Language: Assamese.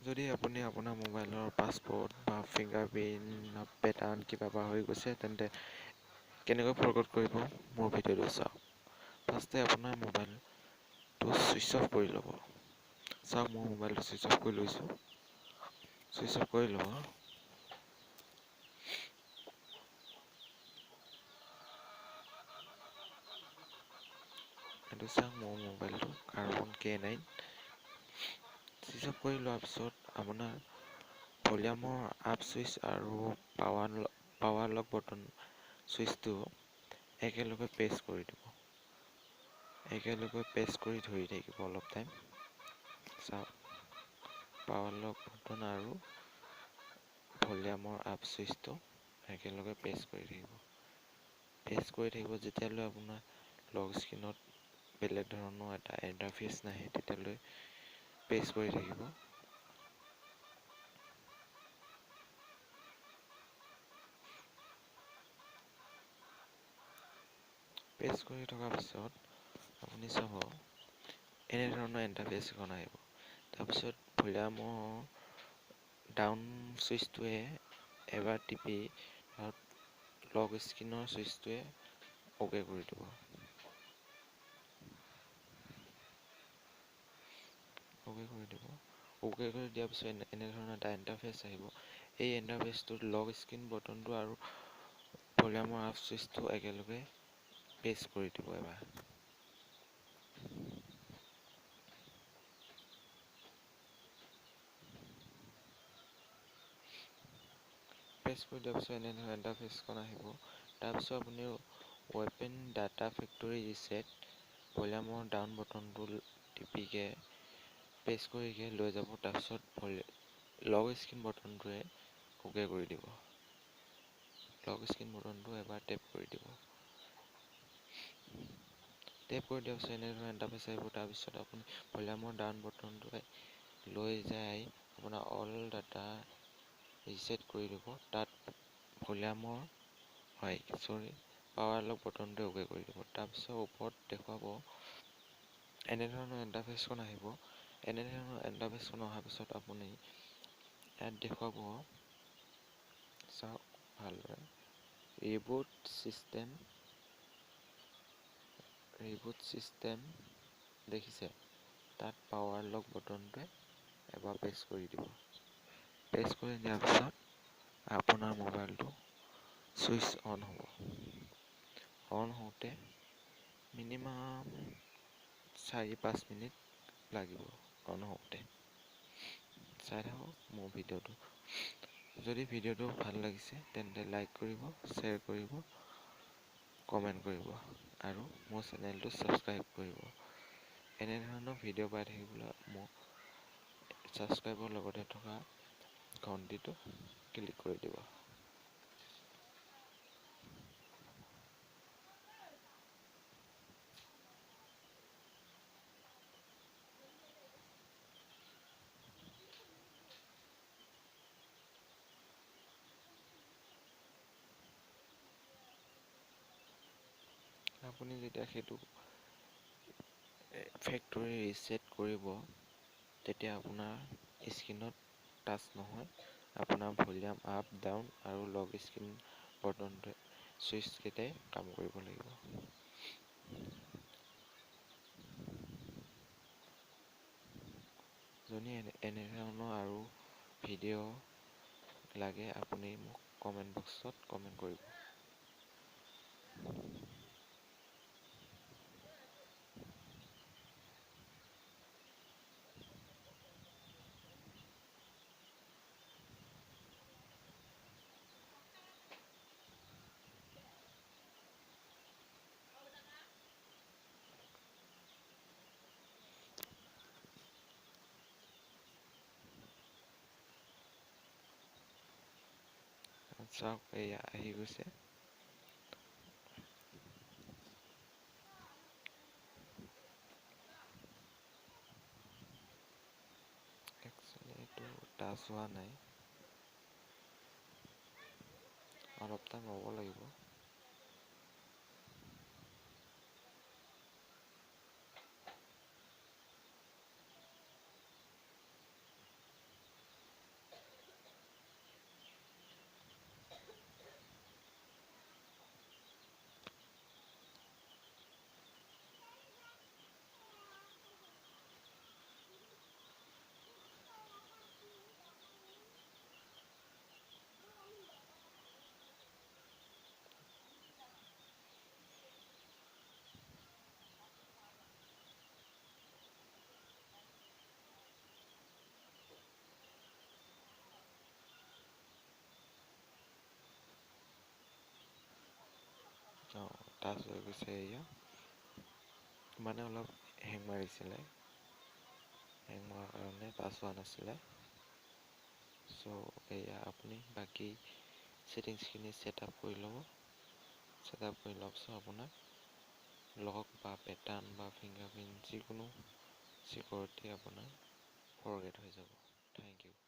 যদি আপুনি আপোনাৰ মোবাইলৰ পাছপোৰ্ট বা ফিংগাৰপ্ৰিণ্ট পেটাৰ্ণ কিবা পাহৰি গৈছে তেন্তে কেনেকৈ ফৰগট কৰিব মোৰ ভিডিঅ'টো চাওক। ফাৰ্ষ্টে আপোনাৰ মোবাইলটো ছুইচ অফ কৰি ল'ব। চাওক মোৰ মোবাইলটো ছুইচ অফ কৰি লৈছোঁ। ছুইচ অফ কৰি ল'ব। এইটো চাওক মোৰ মোবাইলটো কাৰ্বন K9। ছুইচ অফ কৰি লোৱাৰ পিছত আপোনাৰ ভলিউমৰ আপ ছুইচ আৰু পাৱাৰ লক বটন ছুইচটো একেলগে প্ৰেছ কৰি দিব। একেলগে প্ৰেছ কৰি ধৰি থাকিব অলপ টাইম। চাওক পাৱাৰ লক বটন আৰু ভলিউমৰ আপ ছুইচটো একেলগে প্ৰেছ কৰি থাকিব। প্ৰেছ কৰি থাকিব যেতিয়ালৈ আপোনাৰ লক স্ক্ৰীণত বেলেগ ধৰণৰ এটা ইণ্টাৰফেচ নাহে তেতিয়ালৈ প্ৰেছ কৰি থাকিব। প্ৰেছ কৰি থকাৰ পিছত আপুনি চাব এনেধৰণৰ ইণ্টাৰফেচ এখন আহিব। তাৰপিছত ভলিউমৰ ডাউন ছুইচটোৱে এবাৰ টিপি লক স্ক্ৰীণৰ ছুইচটোৱে অ'কে কৰি দিব। অ'কে কৰি দিব। অ'কে কৰি দিয়াৰ পিছত এনেধৰণৰ এটা ইণ্টাৰফেচ আহিব। এই ইণ্টাৰফেচটোত লক স্ক্ৰীণ বটনটো আৰু ভলিউমৰ আপ ছুইচটো একেলগে প্ৰেছ কৰি দিব এবাৰ। প্ৰেছ কৰি দিয়াৰ পিছত এনেধৰণৰ ইণ্টাৰফেচখন আহিব। তাৰপিছত আপুনি ৱেপেন ডাটা ফেক্টৰী ৰিছেট ভলিউমৰ ডাউন বটনটো টিপিকে প্ৰেছ কৰিকে লৈ যাব। তাৰপিছত লক স্ক্ৰীণ বটনটোৱে অ'কে কৰি দিব। লক স্ক্ৰীণ বটনটো এবাৰ টেপ কৰি দিব। টেপ কৰি দিয়াৰ পিছত এনেধৰণৰ ইণ্টাৰফেচ আহিব। তাৰপিছত আপুনি ভলিউমৰ ডাউন বটনটোৱে লৈ যাই আপোনাৰ অল ডাটা ৰিছেট কৰি দিব। তাত পাৱাৰ লক বটনটোৱে অ'কে কৰি দিব। তাৰপিছত ওপৰত দেখুৱাব এনেধৰণৰ ইণ্টাৰফেচখন আহিব। এনেধৰণৰ ইণ্টাৰফেচখন অহাৰ পিছত আপুনি ইয়াত দেখুৱাব চাওক ভালদৰে ৰিবুট চিষ্টেম দেখিছে? তাত পাৱাৰ লক বটনটোৱে এবাৰ প্ৰেছ কৰি দিব। প্ৰেছ কৰি দিয়াৰ পিছত আপোনাৰ মোবাইলটো ছুইচ অন হ'ব। অন হওঁতে মিনিমাম 4-5 মিনিট লাগিব অন হওঁতে। চাই থাকক মোৰ ভিডিঅ'টো। যদি ভিডিঅ'টো ভাল লাগিছে তেন্তে লাইক কৰিব, শ্বেয়াৰ কৰিব, কমেণ্ট কৰিব আৰু মোৰ চেনেলটো ছাবস্ক্ৰাইব কৰিব। এনেধৰণৰ ভিডিঅ' পাই থাকিবলৈ মোক ছাবস্ক্ৰাইবৰ লগতে থকা ঘণ্টিটো ক্লিক কৰি দিব। আপুনি যেতিয়া সেইটো ফেক্টৰী ৰিছেট কৰিব তেতিয়া আপোনাৰ স্ক্ৰীণত টাচ নহয়। আপোনাৰ ভলিউম আপ, ডাউন আৰু লক স্ক্ৰীণ বটনটোৱে ছুইচ কেইটাই কাম কৰিব লাগিব। যদি এনেধৰণৰ আৰু ভিডিঅ' লাগে আপুনি মোক কমেণ্ট বক্সত কমেণ্ট কৰিব। চাওক এয়া আহি গৈছে। একচুৱেলি এইটো টাচ হোৱা নাই। অলপ টাইম ৰ'ব লাগিব। টাচ হৈ গৈছে এয়া মানে অলপ হেং মাৰিছিলে হেং মৰাৰ কাৰণে টাচ হোৱা নাছিলে চ' এয়া আপুনি বাকী ছেটিংছখিনি ছেটআপ কৰি ল'ব ছেটআপ কৰি লোৱাৰ পিছত আপোনাৰ লক বা পেটাৰ্ণ বা ফিংগাৰপ্ৰিণ্ট যিকোনো চিকিউৰিটি আপোনাৰ ফৰগেট হৈ যাব থেংক ইউ